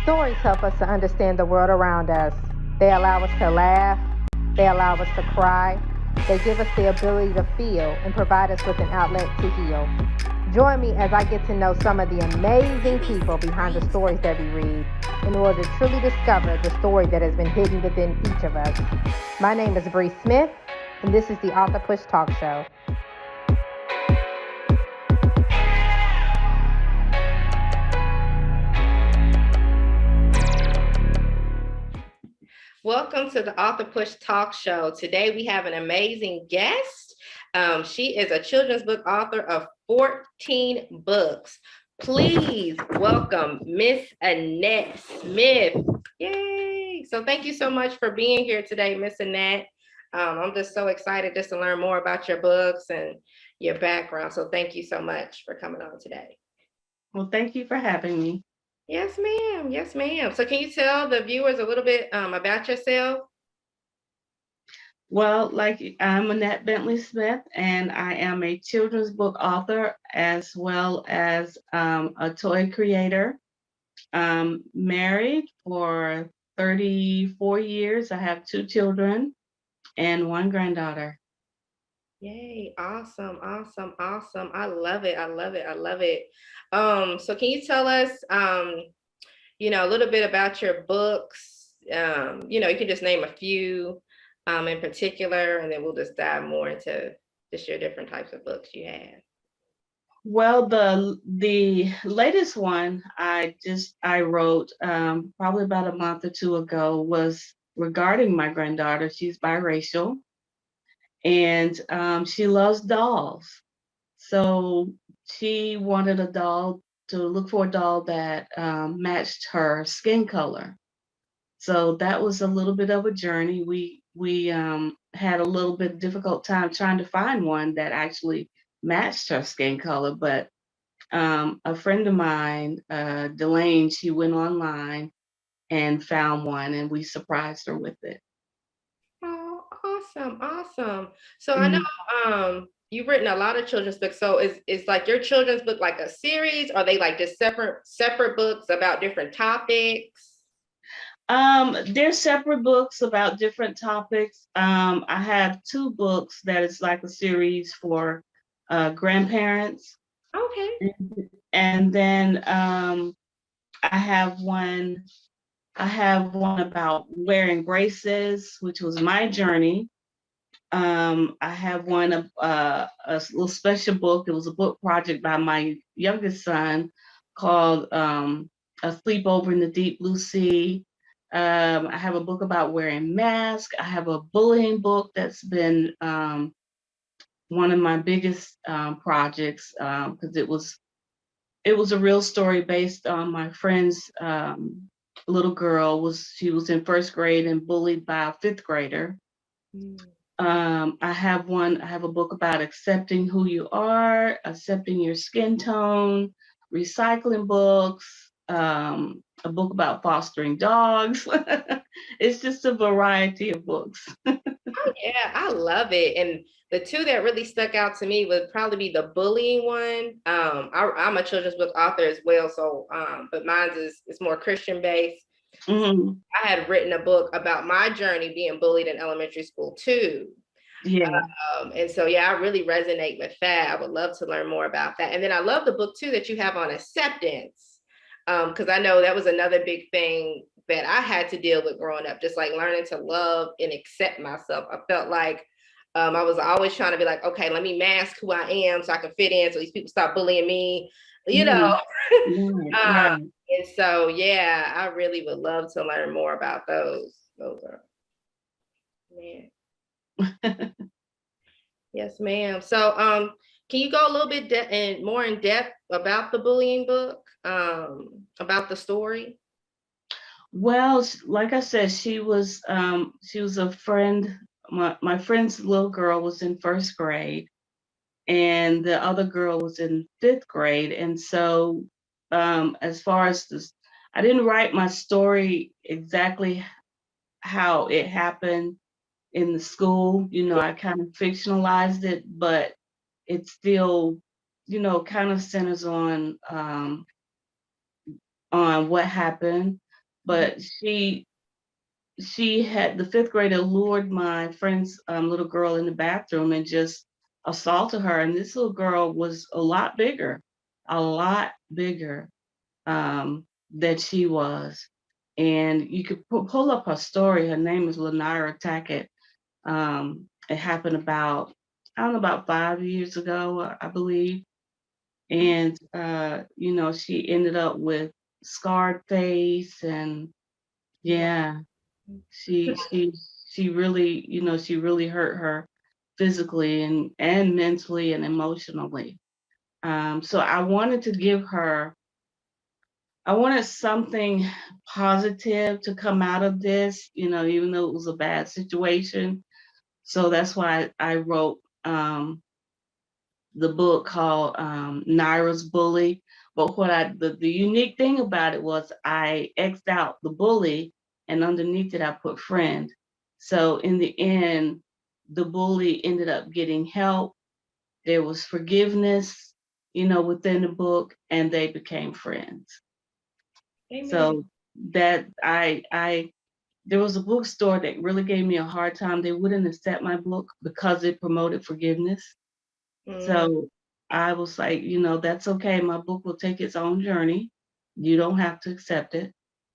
Stories help us to understand the world around us. They allow us to laugh, they allow us to cry, they give us the ability to feel and provide us with an outlet to heal. Join me as I get to know some of the amazing people behind the stories that we read in order to truly discover the story that has been hidden within each of us. My name is Bre Smith, and this is the Author Push Talk Show. Welcome to the Author Push Talk Show. Today we have an amazing guest. She is a children's book author of 14 books. Please welcome Miss Annette Smith. Yay! So thank you so much for being here today, Miss Annette. I'm just so excited just to learn more about your books and your background. So thank you so much for coming on today. Well, thank you for having me. Yes, ma'am. Yes, ma'am. So can you tell the viewers a little bit about yourself? Well, I'm Annette Bentley Smith, and I am a children's book author as well as a toy creator. Married for 34 years. I have 2 children and 1 granddaughter. Yay, awesome, awesome, awesome. I love it. I love it. I love it. So can you tell us a little bit about your books? You can just name a few in particular, and then we'll just dive more into just your different types of books you have. Well, the latest one I wrote probably about a month or 2 ago was regarding my granddaughter. She's biracial, and she loves dolls. So she wanted a doll to look for a doll that matched her skin color. So that was a little bit of a journey. We had a little bit difficult time trying to find one that actually matched her skin color, but a friend of mine, Delane, she went online and found one, and we surprised her with it. Oh, awesome, awesome. So I know you've written a lot of children's books. So is like your children's book like a series? Or are they like just separate books about different topics? They're separate books about different topics. I have 2 books that is like a series for grandparents, Okay. and then I have one. I have one about wearing braces, which was my journey. I have one of a little special book. It was a book project by my youngest son called "A Sleepover in the Deep Blue Sea." I have a book about wearing masks. I have a bullying book that's been one of my biggest projects because it was a real story based on my friend's little girl. She was in 1st grade and bullied by a 5th grader. Mm. I have a book about accepting who you are, accepting your skin tone, recycling books, a book about fostering dogs. It's just a variety of books. Oh yeah, I love it. And the 2 that really stuck out to me would probably be the bullying one. I'm a children's book author as well, so but mine's is more Christian based. Mm-hmm. I had written a book about my journey being bullied in elementary school too. Yeah. And so, yeah, I really resonate with that. I would love to learn more about that. And then I love the book too that you have on acceptance, because I know that was another big thing that I had to deal with growing up, just like learning to love and accept myself. I felt like I was always trying to be like, okay, let me mask who I am so I can fit in, so these people stop bullying me, you know. Right, um, right. and so, yeah, I really would love to learn more about those. Those are, man. Yes, ma'am. So, can you go a little bit more in depth about the bullying book, about the story? Well, like I said, she was a friend. My friend's little girl was in 1st grade, and the other girl was in 5th grade. And so, as far as this, I didn't write my story exactly how it happened in the school. I kind of fictionalized it, but it still, kind of centers on what happened. but she had, the fifth grader lured my friend's little girl in the bathroom and just assaulted her. And this little girl was a lot bigger than she was. And you could pull up her story. Her name is Lanira Tackett. It happened about, I don't know, about 5 years ago, I believe. And, she ended up with scarred face, and yeah, she really, she really hurt her physically and mentally and emotionally. So I wanted something positive to come out of this, even though it was a bad situation. So that's why I wrote the book called Naira's Bully. But the unique thing about it was I X'd out the bully, and underneath it I put friend. So in the end, the bully ended up getting help. There was forgiveness, within the book, and they became friends. Amen. So that I there was a bookstore that really gave me a hard time. They wouldn't accept my book because it promoted forgiveness. Mm, So I was like, that's okay. My book will take its own journey. You don't have to accept it.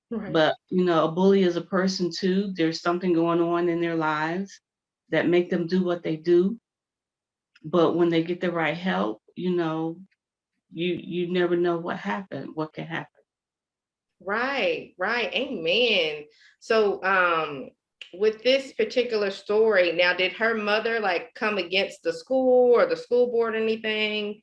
right. But, a bully is a person too. There's something going on in their lives that make them do what they do. But when they get the right help, you never know what can happen. Right, right. Amen. So, with this particular story, now, did her mother like come against the school or the school board or anything?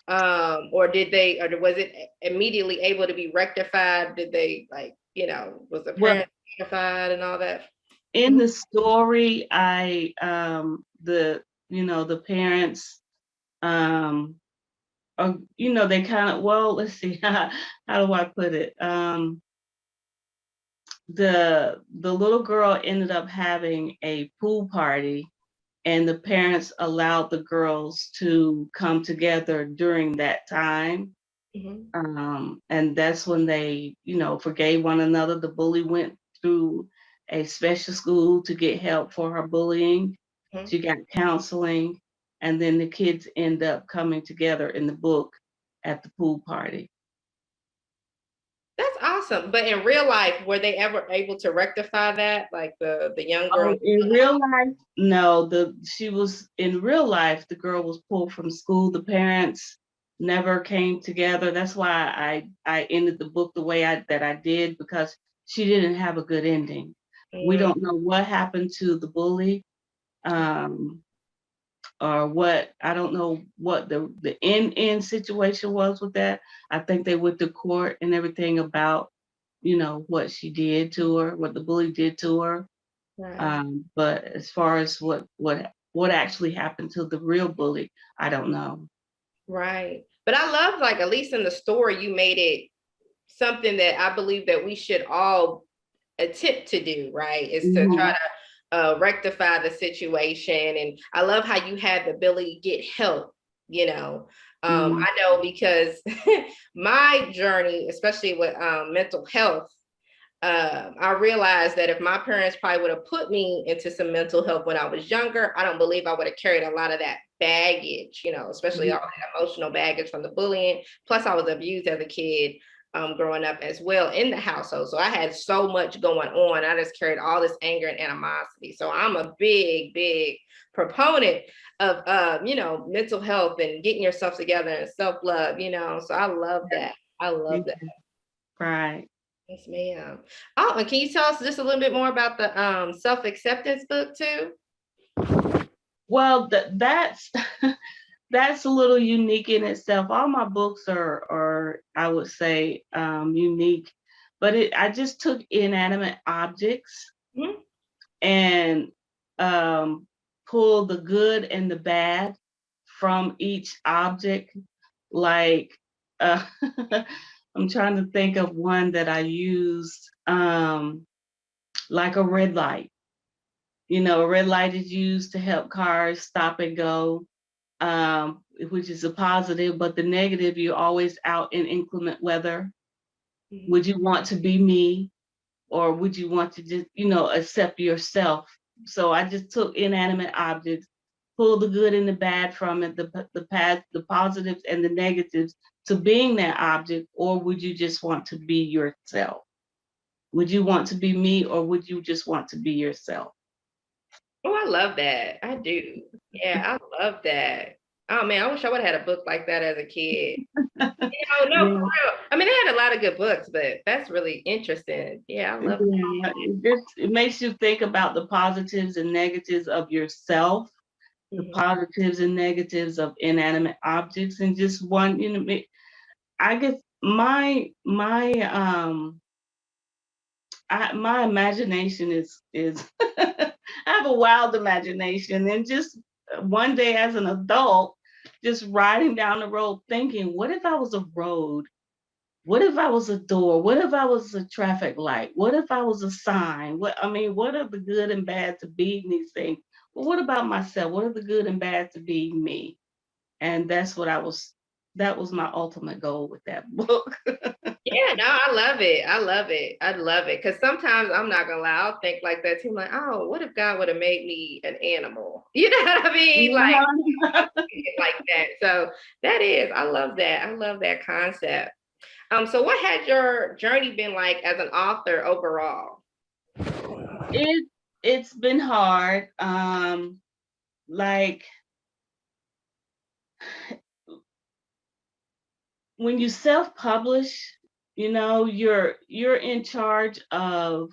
Or or was it immediately able to be rectified? Did they was the Well, parent rectified and all that? in Mhm. the story, the parents, um they kind of, well, let's see, how do I put it? The little girl ended up having a pool party, and the parents allowed the girls to come together during that time. Mhm. And that's when they, forgave one another. The bully went through a special school to get help for her bullying. Mhm. She got counseling, and then the kids end up coming together in the book at the pool party. That's awesome. But in real life, were they ever able to rectify that? Like the young girl? Oh, in real life, no. She was in real life. The girl was pulled from school. The parents never came together. That's why I ended the book the way that I did, because she didn't have a good ending. We Mm, don't know what happened to the bully, um, or what. I don't know what the end situation was with that. I think they went to court and everything about what she did to her, what the bully did to her. right. But as far as what actually happened to the real bully, I don't know. Right. But I love, like, at least in the story, you made it something that I believe that we should all attempt to do, right? Is to try Mhm. to rectify the situation. And I love how you had the ability to get help, you know. Mhm. I know because my journey, especially with mental health, I realized that if my parents probably would have put me into some mental health when I was younger, I don't believe I would have carried a lot of that baggage, especially all the emotional baggage from the bullying. Plus, I was abused as a kid growing up as well in the household. So I had so much going on. I just carried all this anger and animosity. So I'm a big, big proponent of, mental health and getting yourself together and self-love. So I love that. I love that. Mhm. Right. Yes, ma'am. Oh, and can you tell us just a little bit more about the self-acceptance book too? Well, that's that's a little unique in itself. All my books are I would say, unique, but I just took inanimate objects Mhm. and um, pulled the good and the bad from each object. Like, uh, I'm trying to think of one that I used, like a red light. A red light is used to help cars stop and go, which is a positive, but the negative, you're always out in inclement weather. Mhm. Would you want to be me? or would you want to just, accept yourself? So I just took inanimate objects, pulled the good and the bad from it, the positives and the negatives to being that object, or would you just want to be yourself? Would you want to be me, or would you just want to be yourself? Oh, I love that. I do. Yeah, I love that. Oh man, I wish I would have had a book like that as a kid. No, for Yeah, real. I mean, they had a lot of good books, but that's really interesting. Yeah, I love yeah. It makes you think about the positives and negatives of yourself, the that. positives and negatives of inanimate objects, and just one, I guess my imagination is I have a wild imagination, and just one day as an adult, just riding down the road thinking, what if I was a road? What if I was a door? What if I was a traffic light? What if I was a sign? What are the good and bad to be these things? But what about myself? What are the good and bad to be me? And that was my ultimate goal with that book. Yeah, no, I love it. I love it. I love it. Because sometimes I'm not gonna lie, I'll think like that too. I'm like, oh, what if God would have made me an animal? You know what I mean? Like that. So I love that. I love that concept. So what had your journey been like as an author overall? it it's been hard. Like when you self-publish, you're in charge of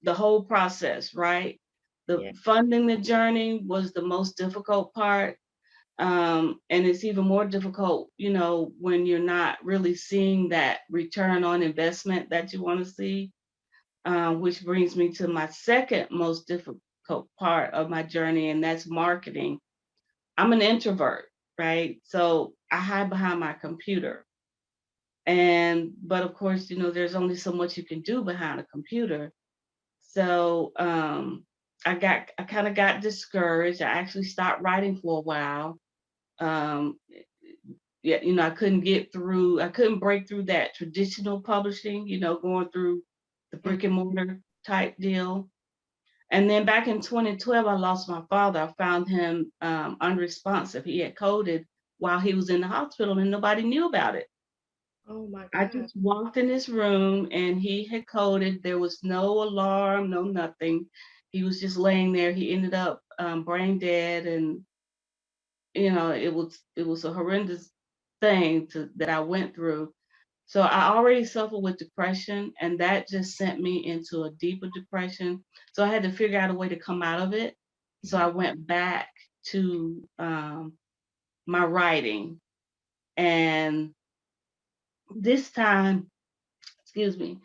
the whole process, right? The Yeah. funding the journey was the most difficult part. And it's even more difficult, when you're not really seeing that return on investment that you want to see, which brings me to my second most difficult part of my journey, and that's marketing. I'm an introvert, right? So I hide behind my computer. But of course, there's only so much you can do behind a computer. So I kind of got discouraged. I actually stopped writing for a while. Um, yeah, I couldn't break through that traditional publishing, going through the brick and mortar type deal. And then back in 2012, I lost my father. I found him unresponsive. He had coded while he was in the hospital and nobody knew about it. Oh my I God. just walked in his room and he had coded. There was no alarm, no nothing. He was just laying there. He ended up brain dead, and it was a horrendous thing that I went through. So I already suffered with depression, and that just sent me into a deeper depression. So I had to figure out a way to come out of it. So I went back to my writing, and this time, excuse me,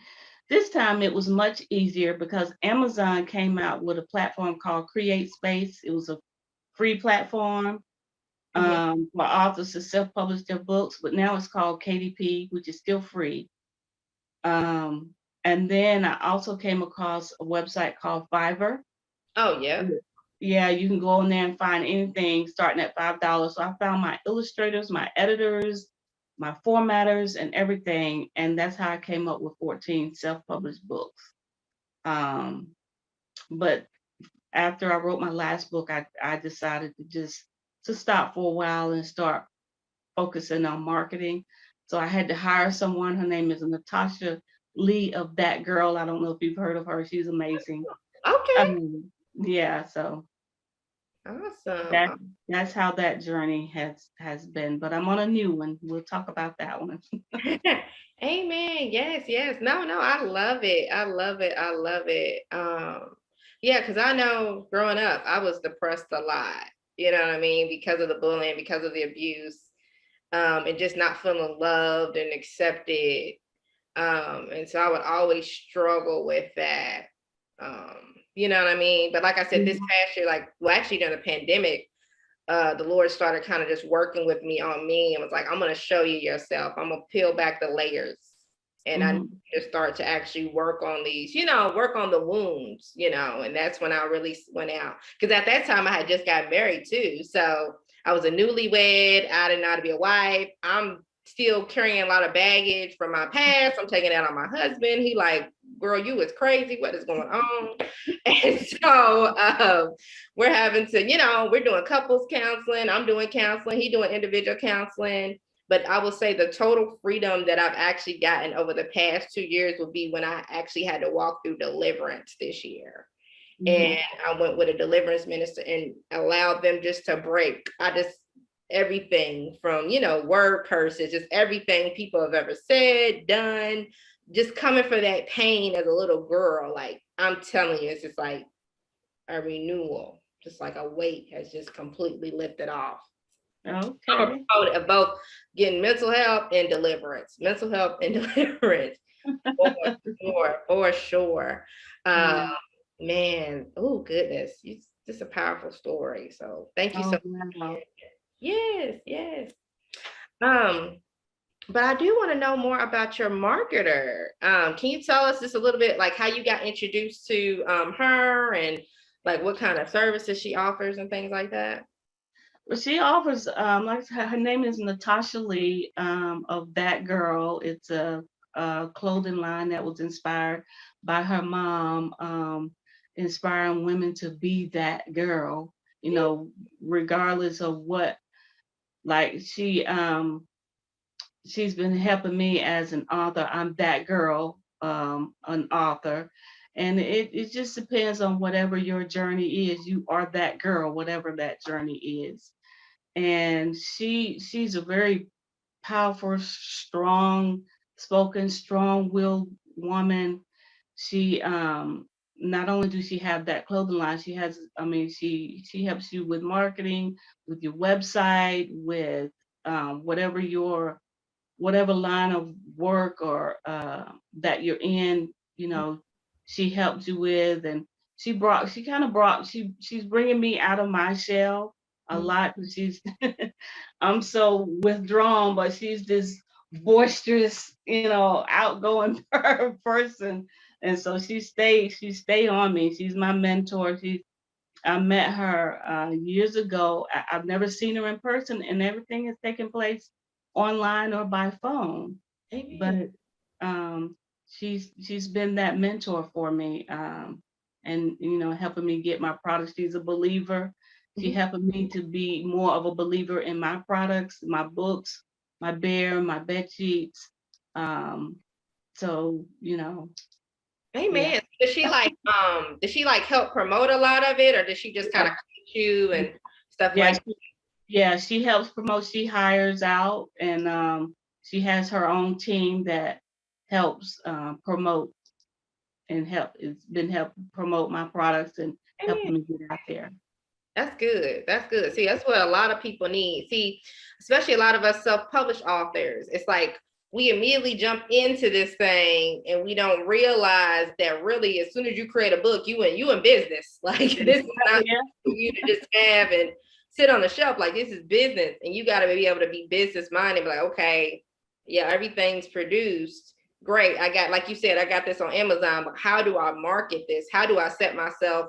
this time it was much easier because Amazon came out with a platform called Create Space. It was a free platform Mhm. for authors to self-publish their books, but now it's called KDP, which is still free. Um, and then I also came across a website called Fiverr. Oh yeah. Yeah. Yeah, you can go on there and find anything starting at $5. So I found my illustrators, my editors, my formatters, and everything. And that's how I came up with 14 self-published books. Um, but after I wrote my last book, I decided to stop for a while and start focusing on marketing. So I had to hire someone. Her name is Natasha Lee of That Girl. I don't know if you've heard of her. She's amazing. Okay. Yeah, so that Awesome. that's how that journey has been. But I'm on a new one. We'll talk about that one. Amen. Yes, yes. No, no, I love it. I love it. I love it. Yeah, because I know growing up, I was depressed a lot. You know what I mean? Because of the bullying, because of the abuse, and just not feeling loved and accepted. And so I would always struggle with that. You know what I mean? But like I said, this Mhm. past year, like, well, actually during the pandemic, the Lord started kind of just working with me on me and was like, I'm going to show you yourself. I'm going to peel back the layers. And I need Mhm. to start to actually work on these, work on the wounds, and that's when I really went out. Because at that time I had just got married too. So I was a newlywed. I didn't know how to be a wife. I'm still carrying a lot of baggage from my past. I'm taking that on my husband. He like, girl, you is crazy. What is going on? And so we're having to, we're doing couples counseling. I'm doing counseling. He doing individual counseling. But I will say the total freedom that I've actually gotten over the past 2 years will be when I actually had to walk through deliverance this year. And I went with a deliverance minister and allowed them just to break. Everything from, word curses, just everything people have ever said, done, just coming for that pain as a little girl. Like, I'm telling you, it's just like a renewal, just like a weight has just completely lifted off. Okay. Of both getting mental health and deliverance, for sure. Man, oh goodness, it's just a powerful story. So thank you so much. Yes. But I do want to know more about your marketer. Can you tell us just a little bit, like how you got introduced to her, and like what kind of services she offers and things like that? Well, she offers, like her name is Natasha Lee, of That Girl. It's a clothing line that was inspired by her mom, inspiring women to be that girl, regardless of what. Like she's been helping me as an author. I'm that girl, an author. And it just depends on whatever your journey is. You are that girl, whatever that journey is. And she's a very powerful, strong spoken, strong-willed woman. She not only does she have that clothing line, she helps you with marketing, with your website, with whatever whatever line of work or that you're in, she helps you with. And she's bringing me out of my shell a lot, because I'm so withdrawn, but she's this boisterous, outgoing person. And so she stay on me. She's my mentor. I met her years ago. I've never seen her in person, and everything has taken place online or by phone. Amen. But she's been that mentor for me, and helping me get my products. She's a believer. She helping me to be more of a believer in my products, my books, my bear, my bed sheets. So yeah. Amen. Does she like help promote a lot of it, or does she just kind of coach you and stuff Yeah, like she helps promote. She hires out, and she has her own team that helps promote and it's been helping promote my products and that? helping me get out there. That's good. That's good. See, that's what a lot of people need. See, especially a lot of us self-published authors. It's like we immediately jump into this thing and we don't realize that really as soon as you create a book, you in business. Like this is not for you to just have and sit on the shelf. Like this is business, and you got to be able to be business minded. Be like, okay, yeah, everything's produced. Great. I got, like you said, I got this on Amazon, but how do I market this? How do I set myself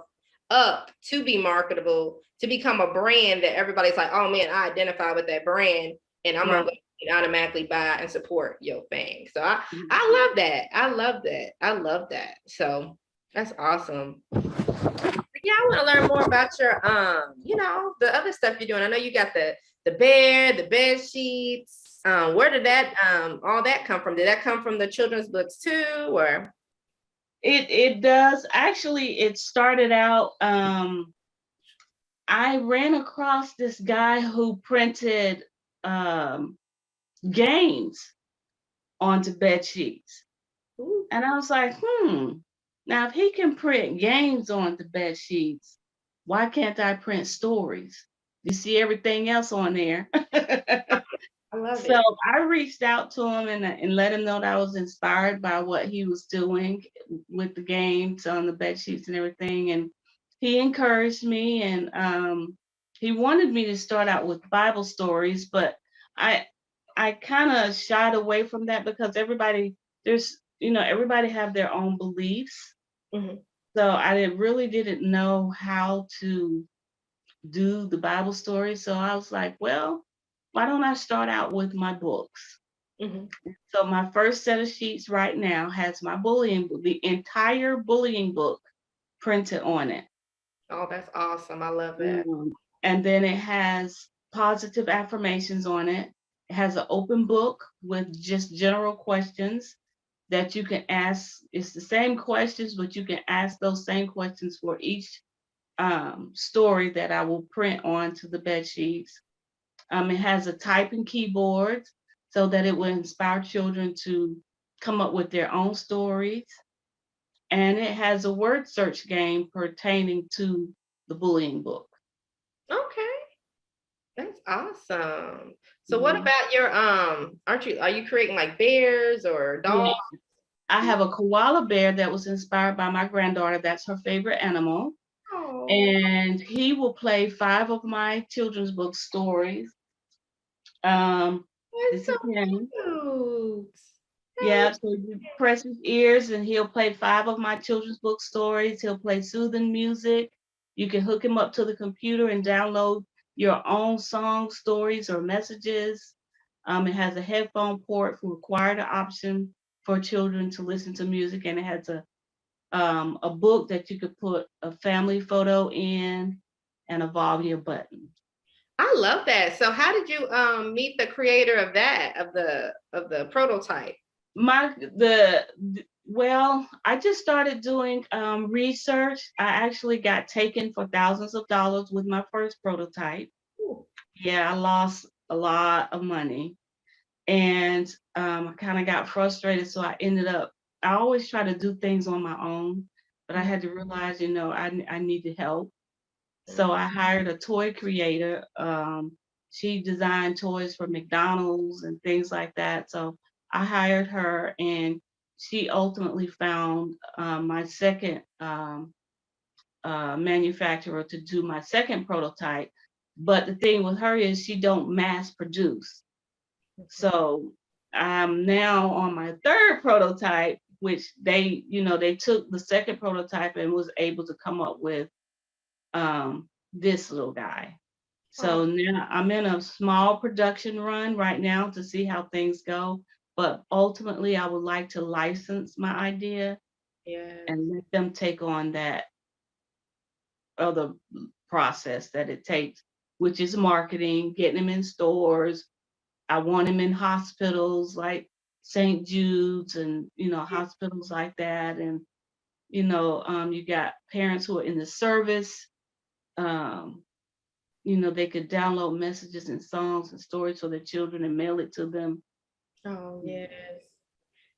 up to be marketable, to become a brand that everybody's like, oh man, I identify with that brand, and I'm gonna automatically buy and support your thing. So I love that. I love that. So that's awesome. Yeah, I want to learn more about your the other stuff you're doing. I know you got the bed sheets. Where did that all that come from? Did that come from the children's books too, or? It does. Actually, it started out, I ran across this guy who printed games onto bed sheets. Ooh. And I was like, now if he can print games onto bed sheets, why can't I print stories? You see everything else on there. I love So it. I reached out to him and let him know that I was inspired by what he was doing with the games on the bed sheets and everything. And he encouraged me, and he wanted me to start out with Bible stories, but I kind of shied away from that because everybody have their own beliefs. So I really didn't know how to do the Bible story. So I was like, well, why don't I start out with my books? Mhm. So my first set of sheets right now has my bullying, the entire bullying book printed on it. Oh, that's awesome. I love that. And then it has positive affirmations on it. It has an open book with just general questions that you can ask. It's the same questions, but you can ask those same questions for each story that I will print onto the bed sheets. It has a typing keyboard so that it will inspire children to come up with their own stories. And it has a word search game pertaining to the bullying book. Okay, that's awesome. So what Mhm. about your are you creating like bears or Yeah, dogs? I have a koala bear that was inspired by my granddaughter. That's her favorite animal. Oh, And he will play 5 of my children's book stories. Um, that's this so is him. cute. That Yeah, so you press his ears and he'll play 5 of my children's book stories. He'll play soothing music. You can hook him up to the computer and download your own songs, stories, or messages. It has a headphone port for required option for children to listen to music, and it has a book that you could put a family photo in and a volume button. I love that. So how did you meet the creator of that of the prototype? Well, I just started doing research. I actually got taken for thousands of dollars with my first prototype. Ooh. Yeah, I lost a lot of money, and I kind of got frustrated. So I ended up. I always try to do things on my own, but I had to realize, I needed help. So I hired a toy creator. She designed toys for McDonald's and things like that. So I hired her, and she ultimately found my second manufacturer to do my second prototype. But the thing with her is she don't mass produce. So I'm now on my third prototype, which they took the second prototype and was able to come up with this little guy. Oh, So now I'm in a small production run right now to see how things go. But ultimately, I would like to license my idea yes. and let them take on that other process that it takes, which is marketing, getting them in stores. I want them in hospitals like St. Jude's and hospitals like that. And you got parents who are in the service. Um, they could download messages and songs and stories for their children and mail it to them. Oh, yes.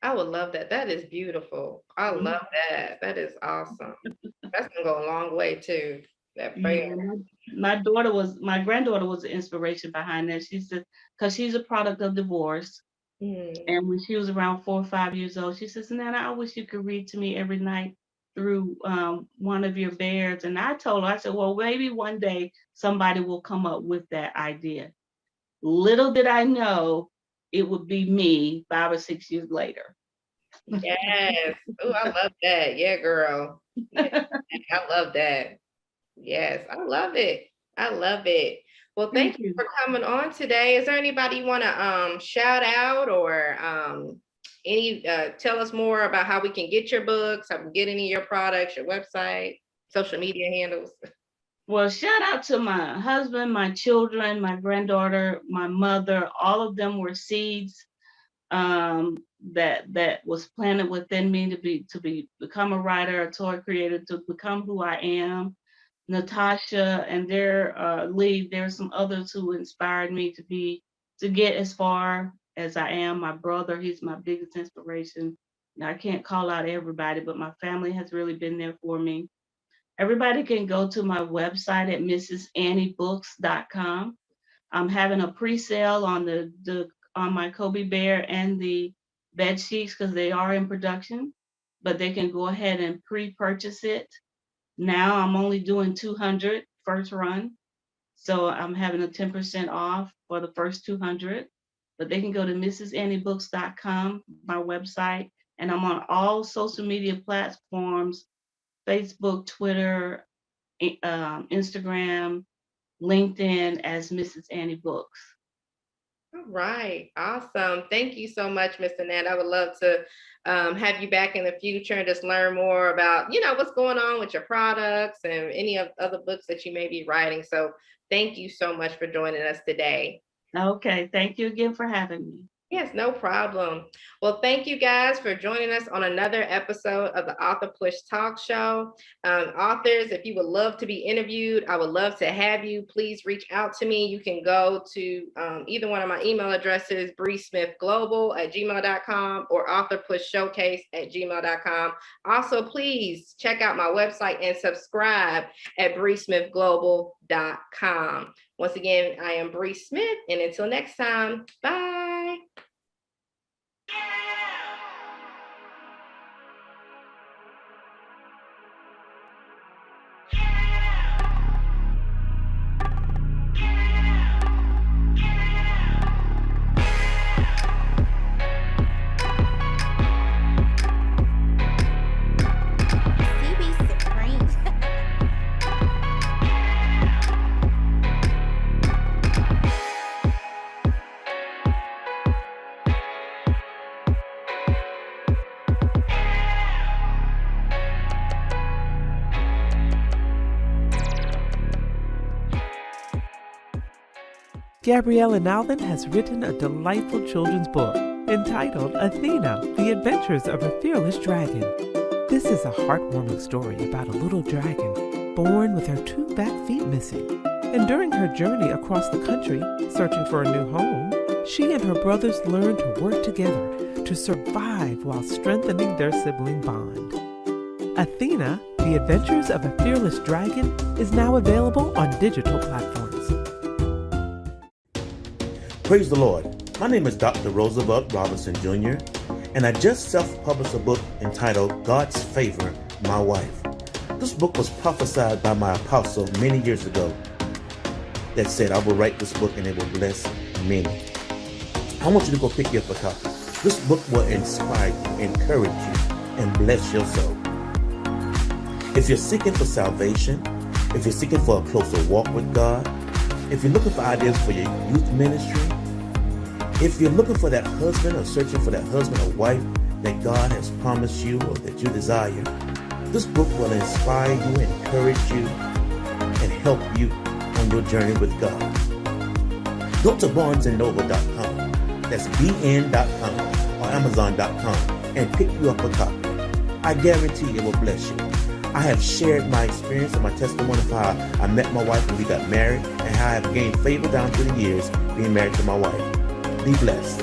I would love that. That is beautiful. I Mhm. love that. That is awesome. That's gonna go a long way too. That bear. Yeah, my granddaughter was the inspiration behind that. She said, because she's a product of divorce. Mm. And when she was around 4 or 5 years old, she says, Nana, I wish you could read to me every night through one of your bears. And I told her, I said, well, maybe one day somebody will come up with that idea. Little did I know it would be me 5 or 6 years later. Yes. Oh, I love that. Yeah, girl. Yeah, I love that. Yes, I love it. I love it. Well, thank Thank you you. for coming on today. Is there anybody you want to shout out or any tell us more about how we can get your books, how we can get any of your products, your website, social media handles? Well, shout out to my husband, my children, my granddaughter, my mother. All of them were seeds that was planted within me to become a writer, a toy creator, to become who I am. Natasha and their lead. There's some others who inspired me to get as far as I am. My brother, he's my biggest inspiration. Now, I can't call out everybody, but my family has really been there for me. Everybody can go to my website at mrsannybooks.com. I'm having a pre-sale on the on my Kobe Bear and the bed sheets because they are in production, but they can go ahead and pre-purchase it. Now I'm only doing 200 first run, so I'm having a 10% off for the first 200. But they can go to mrsannybooks.com, my website, and I'm on all social media platforms: Facebook, Twitter, Instagram, LinkedIn as Mrs. Annie Books. All right, awesome. Thank you so much, Mr. Nat. I would love to have you back in the future and just learn more about, what's going on with your products and any of other books that you may be writing. So thank you so much for joining us today. Okay, thank you again for having me. Yes, no problem. Well, thank you guys for joining us on another episode of the Author Push Talk Show. Authors, if you would love to be interviewed, I would love to have you. Please reach out to me. You can go to either one of my email addresses, bresmithglobal@gmail.com or authorpushshowcase@gmail.com. Also, please check out my website and subscribe at bresmithglobal.com. Once again, I am Bre Smith, and until next time, bye. Gabriella Nalvin has written a delightful children's book entitled Athena, The Adventures of a Fearless Dragon. This is a heartwarming story about a little dragon born with her 2 back feet missing. And during her journey across the country, searching for a new home, she and her brothers learn to work together to survive while strengthening their sibling bond. Athena, The Adventures of a Fearless Dragon is now available on digital platforms. Praise the Lord. My name is Dr. Roosevelt Robinson Jr., and I just self-published a book entitled God's Favor, My Wife. This book was prophesied by my apostle many years ago that said, I will write this book and it will bless many. I want you to go pick you up a copy. This book will inspire you, encourage you, and bless your soul. If you're seeking for salvation, if you're seeking for a closer walk with God, if you're looking for ideas for your youth ministry, if you're looking for that husband or searching for that husband or wife that God has promised you or that you desire, this book will inspire you, encourage you, and help you on your journey with God. Go to barnesandnoble.com, that's bn.com or amazon.com, and pick you up a copy. I guarantee it will bless you. I have shared my experience and my testimony of how I met my wife and we got married, and how I have gained favor down through the years being married to my wife. Be blessed.